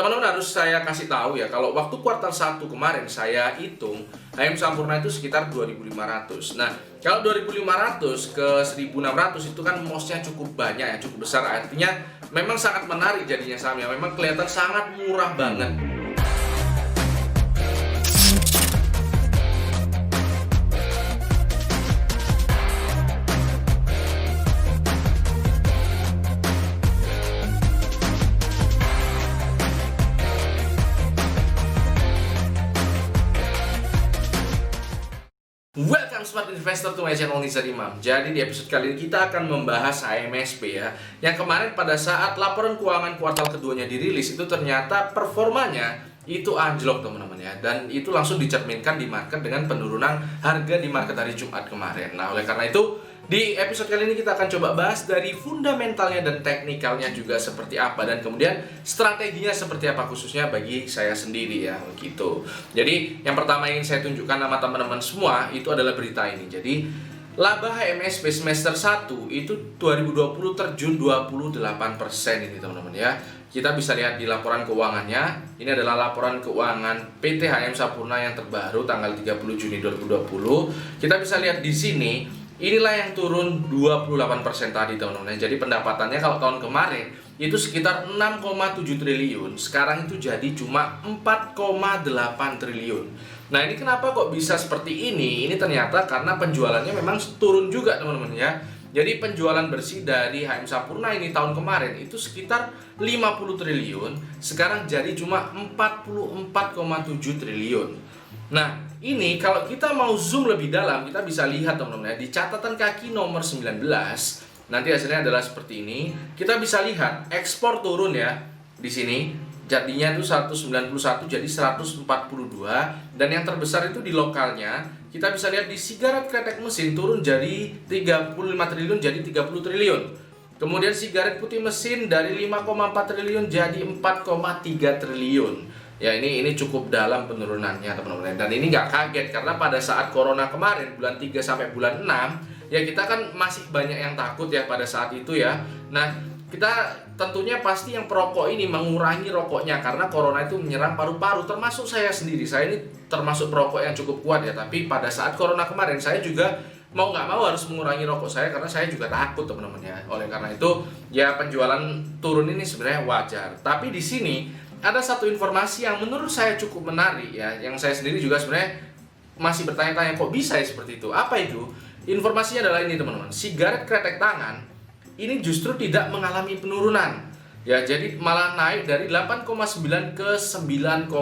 Teman-teman harus saya kasih tahu ya, kalau waktu kuartal 1 kemarin saya hitung HM Sampurna itu sekitar 2.500. Nah, kalau 2.500 ke 1.600 itu kan mosnya cukup banyak ya, cukup besar. Artinya memang sangat menarik jadinya sahamnya, memang kelihatan sangat murah banget. Welcome Smart Investor to my channel Nizar Imam. Jadi di episode kali ini kita akan membahas HMSP ya. Yang kemarin pada saat laporan keuangan kuartal keduanya dirilis itu ternyata performanya itu anjlok teman-teman ya. Dan itu langsung dicerminkan di market dengan penurunan harga di market hari Jumat kemarin. Nah oleh karena itu di episode kali ini kita akan coba bahas dari fundamentalnya dan teknikalnya juga seperti apa, dan kemudian strateginya seperti apa khususnya bagi saya sendiri ya begitu. Jadi yang pertama ingin saya tunjukkan sama teman-teman semua itu adalah berita ini. Jadi laba HMSP semester 1 itu 2020 terjun 28% ini teman-teman ya. Kita bisa lihat di laporan keuangannya. Ini adalah laporan keuangan PT HM Sampurna yang terbaru tanggal 30 Juni 2020. Kita bisa lihat di sini. Inilah yang turun 28% tadi teman-teman. Jadi pendapatannya kalau tahun kemarin itu sekitar 6,7 triliun. Sekarang itu jadi cuma 4,8 triliun. Nah ini kenapa kok bisa seperti ini? Ini ternyata karena penjualannya memang turun juga teman-teman ya. Jadi penjualan bersih dari HM Sampurna ini tahun kemarin itu sekitar 50 triliun. Sekarang jadi cuma 44,7 triliun. Nah, ini kalau kita mau zoom lebih dalam, kita bisa lihat teman-teman ya, di catatan kaki nomor 19, nanti hasilnya adalah seperti ini. Kita bisa lihat ekspor turun ya. Di sini jadinya itu 191 jadi 142, dan yang terbesar itu di lokalnya. Kita bisa lihat di sigaret kretek mesin turun jadi 35 triliun jadi 30 triliun. Kemudian sigaret putih mesin dari 5,4 triliun jadi 4,3 triliun. Ya ini cukup dalam penurunannya teman-teman. Dan ini nggak kaget karena pada saat corona kemarin bulan 3 sampai bulan 6 ya kita kan masih banyak yang takut ya pada saat itu ya. Nah kita tentunya pasti yang perokok ini mengurangi rokoknya karena corona itu menyerang paru-paru, termasuk saya sendiri. Saya ini termasuk perokok yang cukup kuat ya. Tapi pada saat corona kemarin saya juga mau nggak mau harus mengurangi rokok saya karena saya juga takut teman-teman ya. Oleh karena itu ya penjualan turun ini sebenarnya wajar. Tapi di sini ada satu informasi yang menurut saya cukup menarik ya, yang saya sendiri juga sebenarnya masih bertanya-tanya kok bisa ya seperti itu. Apa itu? Informasinya adalah ini teman-teman. Sigaret kretek tangan ini justru tidak mengalami penurunan. Ya, jadi malah naik dari 8,9 ke 9,5.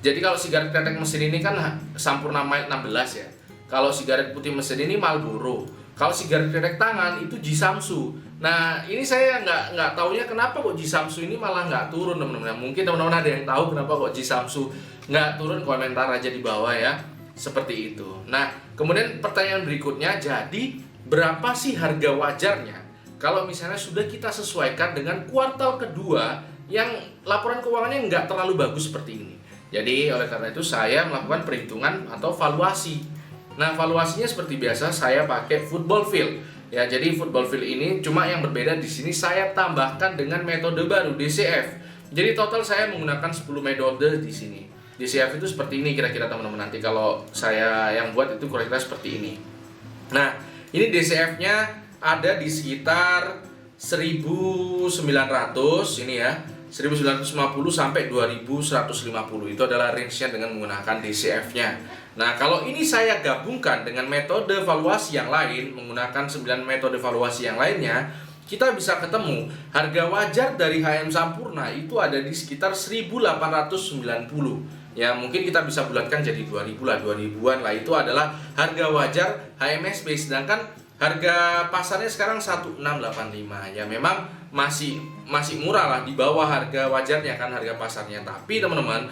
Jadi kalau sigaret kretek mesin ini kan Sampurna Mild 16 ya. Kalau sigaret putih mesin ini Marlboro. Kalau sigaret kretek tangan itu Jisamsu. Nah ini saya nggak taunya kenapa kok Jisamsu ini malah nggak turun teman-teman. Mungkin teman-teman ada yang tahu kenapa kok Jisamsu nggak turun, komentar aja di bawah ya. Seperti itu. Nah kemudian pertanyaan berikutnya, jadi berapa sih harga wajarnya kalau misalnya sudah kita sesuaikan dengan kuartal kedua yang laporan keuangannya nggak terlalu bagus seperti ini. Jadi oleh karena itu saya melakukan perhitungan atau valuasi. Nah valuasinya seperti biasa saya pakai football field. Ya, jadi football field ini cuma yang berbeda di sini saya tambahkan dengan metode baru DCF. Jadi total saya menggunakan 10 metode di sini. DCF itu seperti ini kira-kira teman-teman, nanti kalau saya yang buat itu kira-kira seperti ini. Nah, ini DCF-nya ada di sekitar 1900 ini ya. 1950 sampai 2150 itu adalah range-nya dengan menggunakan DCF-nya. Nah, kalau ini saya gabungkan dengan metode valuasi yang lain, menggunakan 9 metode valuasi yang lainnya, kita bisa ketemu harga wajar dari HM Sampurna itu ada di sekitar 1890. Ya, mungkin kita bisa bulatkan jadi 2000 lah, 2000-an lah, itu adalah harga wajar HMSP, sedangkan harga pasarnya sekarang 1685. Ya memang masih murah lah, di bawah harga wajarnya kan harga pasarnya. Tapi teman-teman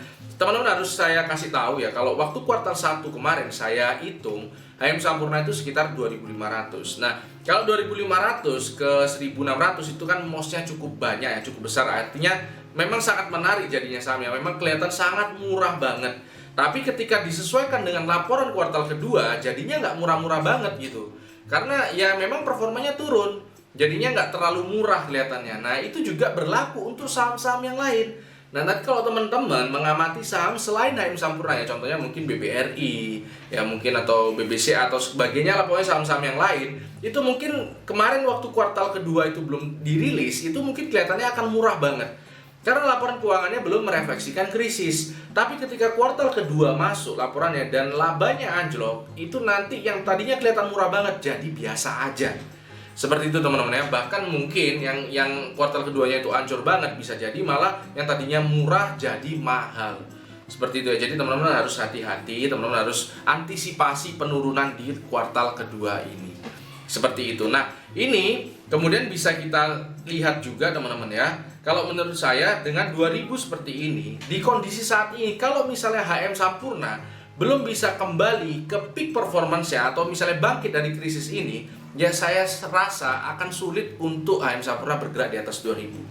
harus saya kasih tahu ya, kalau waktu kuartal 1 kemarin saya hitung HM Sampurna itu sekitar 2500. Nah, kalau 2500 ke 1600 itu kan mosnya cukup banyak ya, cukup besar. Artinya memang sangat menarik jadinya sahamnya, memang kelihatan sangat murah banget. Tapi ketika disesuaikan dengan laporan kuartal kedua, jadinya nggak murah-murah banget gitu. Karena ya memang performanya turun, jadinya nggak terlalu murah kelihatannya. Nah itu juga berlaku untuk saham-saham yang lain. Nah, nanti kalau teman-teman mengamati saham selain HM Sampurna ya, contohnya mungkin BBRI, ya mungkin atau BBC atau sebagainya lah, pokoknya saham-saham yang lain, itu mungkin kemarin waktu kuartal kedua itu belum dirilis, itu mungkin kelihatannya akan murah banget. Karena laporan keuangannya belum merefleksikan krisis. Tapi ketika kuartal kedua masuk laporannya dan labanya anjlok, itu nanti yang tadinya kelihatan murah banget jadi biasa aja. Seperti itu teman-teman ya. Bahkan mungkin yang kuartal keduanya itu hancur banget, bisa jadi malah yang tadinya murah jadi mahal. Seperti itu ya. Jadi teman-teman harus hati-hati, teman-teman harus antisipasi penurunan di kuartal kedua ini. Seperti itu. Nah, ini kemudian bisa kita lihat juga teman-teman ya. Kalau menurut saya dengan 2000 seperti ini, di kondisi saat ini kalau misalnya HM Sampurna belum bisa kembali ke peak performance ya, atau misalnya bangkit dari krisis ini, ya saya rasa akan sulit untuk HM Sampurna bergerak di atas 2000.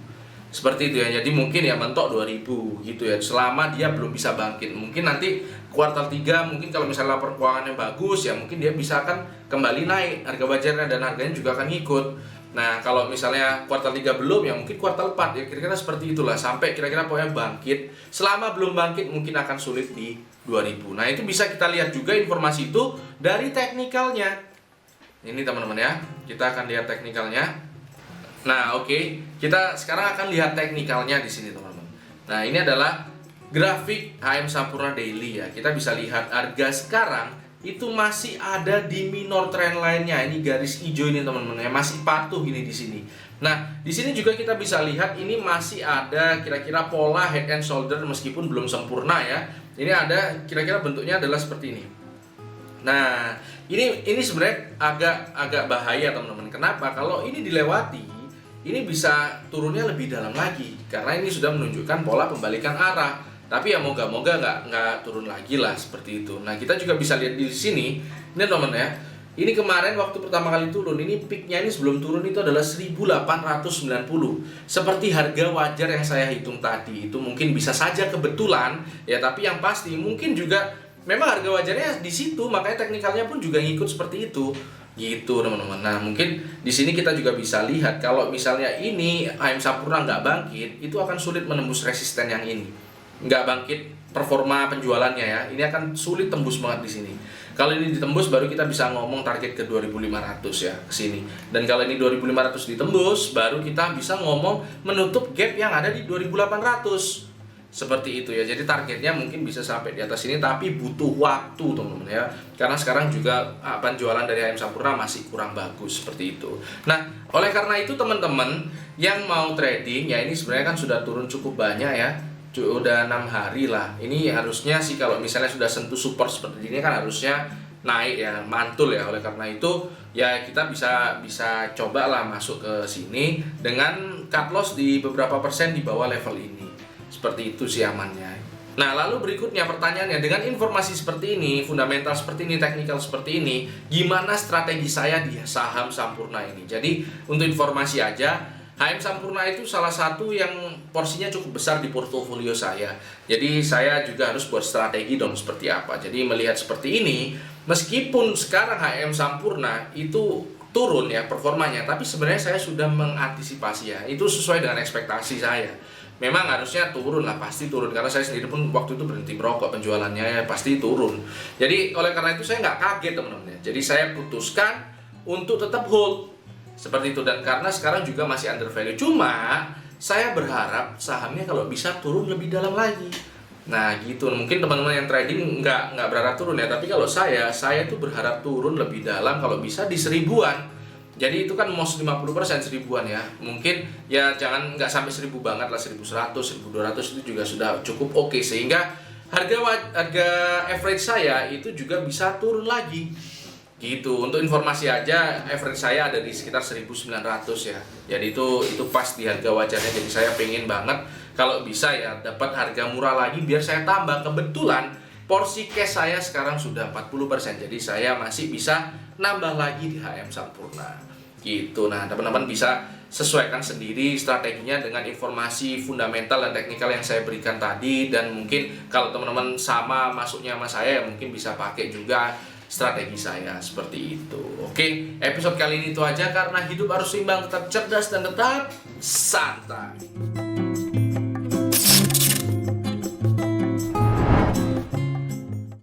Seperti itu ya. Jadi mungkin ya mentok 2000 gitu ya, selama dia belum bisa bangkit. Mungkin nanti kuartal 3 mungkin kalau misalnya laporan keuangannya bagus ya, mungkin dia bisa akan kembali naik harga wajarnya dan harganya juga akan ngikut. Nah, kalau misalnya kuartal 3 belum ya mungkin kuartal 4 ya, kira-kira seperti itulah, sampai kira-kira pokoknya bangkit. Selama belum bangkit mungkin akan sulit di 2000. Nah, itu bisa kita lihat juga informasi itu dari teknikalnya. Ini teman-teman ya, kita akan lihat teknikalnya. Nah, oke. Kita sekarang akan lihat teknikalnya di sini, teman-teman. Nah, ini adalah grafik HM Sampurna Daily ya. Kita bisa lihat harga sekarang itu masih ada di minor trend line-nya. Ini garis hijau ini teman-teman ya, masih patuh ini di sini. Nah, di sini juga kita bisa lihat ini masih ada kira-kira pola head and shoulder meskipun belum sempurna ya. Ini ada kira-kira bentuknya adalah seperti ini. Nah, ini sebenarnya agak bahaya teman-teman. Kenapa? Kalau ini dilewati, ini bisa turunnya lebih dalam lagi karena ini sudah menunjukkan pola pembalikan arah. Tapi ya moga-moga nggak turun lagi lah seperti itu. Nah, kita juga bisa lihat di sini, ini teman-teman ya. Ini kemarin waktu pertama kali turun, ini peaknya ini sebelum turun itu adalah 1890. Seperti harga wajar yang saya hitung tadi, itu mungkin bisa saja kebetulan ya, tapi yang pasti mungkin juga memang harga wajarnya di situ, makanya teknikalnya pun juga ngikut seperti itu. Gitu teman-teman. Nah, mungkin di sini kita juga bisa lihat kalau misalnya ini HM Sampurna nggak bangkit, itu akan sulit menembus resisten yang ini. Nggak bangkit performa penjualannya ya, ini akan sulit tembus banget di sini. Kalau ini ditembus baru kita bisa ngomong target ke 2500 ya, ke sini. Dan kalau ini 2500 ditembus, baru kita bisa ngomong menutup gap yang ada di 2800. Seperti itu ya. Jadi targetnya mungkin bisa sampai di atas ini, tapi butuh waktu teman-teman ya. Karena sekarang juga penjualan dari HM Sampurna masih kurang bagus seperti itu. Nah, oleh karena itu teman-teman yang mau trading ya, ini sebenarnya kan sudah turun cukup banyak ya. Udah 6 hari lah. Ini harusnya sih kalau misalnya sudah sentuh support seperti ini kan harusnya naik ya, mantul ya. Oleh karena itu ya kita bisa coba lah masuk ke sini dengan cut loss di beberapa persen di bawah level ini. Seperti itu sih amannya. Nah, lalu berikutnya pertanyaannya, dengan informasi seperti ini, fundamental seperti ini, teknikal seperti ini, gimana strategi saya di saham Sampurna ini? Jadi untuk informasi aja, HM Sampurna itu salah satu yang porsinya cukup besar di portofolio saya. Jadi saya juga harus buat strategi dong seperti apa. Jadi melihat seperti ini, meskipun sekarang HM Sampurna itu turun ya performanya, tapi sebenarnya saya sudah mengantisipasi ya. Itu sesuai dengan ekspektasi saya. Memang harusnya turun lah, pasti turun. Karena saya sendiri pun waktu itu berhenti merokok, penjualannya ya pasti turun. Jadi oleh karena itu saya nggak kaget teman-teman. Jadi saya putuskan untuk tetap hold. Seperti itu, dan karena sekarang juga masih under value. Cuma saya berharap sahamnya kalau bisa turun lebih dalam lagi. Nah gitu, mungkin teman-teman yang trading nggak berharap turun ya. Tapi kalau saya tuh berharap turun lebih dalam, kalau bisa di 1000-an. Jadi itu kan most 50% 1000-an ya. Mungkin ya jangan nggak sampai 1000 banget lah, 1100, 1200 itu juga sudah cukup oke. Sehingga harga average saya itu juga bisa turun lagi. Gitu. Untuk informasi aja, average saya ada di sekitar 1900 ya. Jadi itu pas di harga wajarnya. Jadi saya pengen banget kalau bisa ya dapat harga murah lagi biar saya tambah. Kebetulan porsi cash saya sekarang sudah 40%. Jadi saya masih bisa nambah lagi di HM Sampurna. Gitu. Nah, teman-teman bisa sesuaikan sendiri strateginya dengan informasi fundamental dan teknikal yang saya berikan tadi. Dan mungkin kalau teman-teman sama masuknya sama saya, mungkin bisa pakai juga strategi saya seperti itu. Oke, episode kali ini itu aja, karena hidup harus seimbang, tetap cerdas dan tetap santai.